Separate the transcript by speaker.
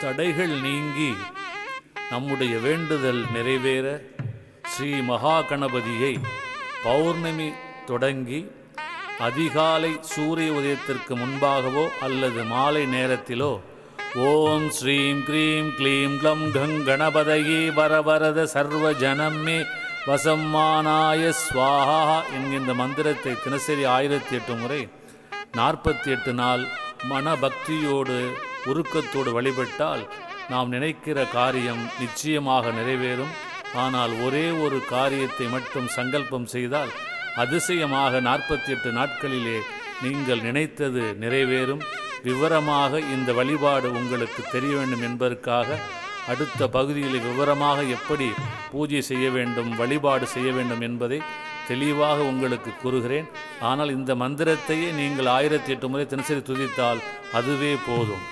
Speaker 1: தடைகள் நீங்கி நம்முடைய வேண்டுதல் நிறைவேற ஸ்ரீ மகா கணபதியை பௌர்ணமி தொடங்கி அதிகாலை சூரிய உதயத்திற்கு முன்பாகவோ அல்லது மாலை நேரத்திலோ ஓம் ஸ்ரீம் க்ரீம் க்ளீம் க்ளம் கங் கணபதையே வரவரத சர்வ ஜனமே வசம்மானாய ஸ்வாஹா என்கின்ற மந்திரத்தை தினசரி 1008 முறை 48 நாள் மனபக்தியோடு உருக்கத்தோடு வழிபட்டால் நாம் நினைக்கிற காரியம் நிச்சயமாக நிறைவேறும். ஆனால் ஒரே ஒரு காரியத்தை மட்டும் சங்கல்பம் செய்தால் அதிசயமாக 48 நாட்களிலே நீங்கள் நினைத்தது நிறைவேறும். விவரமாக இந்த வழிபாடு உங்களுக்கு தெரிய வேண்டும் என்பதற்காக அடுத்த பகுதியில் விவரமாக எப்படி பூஜை செய்ய வேண்டும், வழிபாடு செய்ய வேண்டும் என்பதை தெளிவாக உங்களுக்கு கூறுகிறேன். ஆனால் இந்த மந்திரத்தையே நீங்கள் 1008 முறை தினசரி துதித்தால் அதுவே போதும்.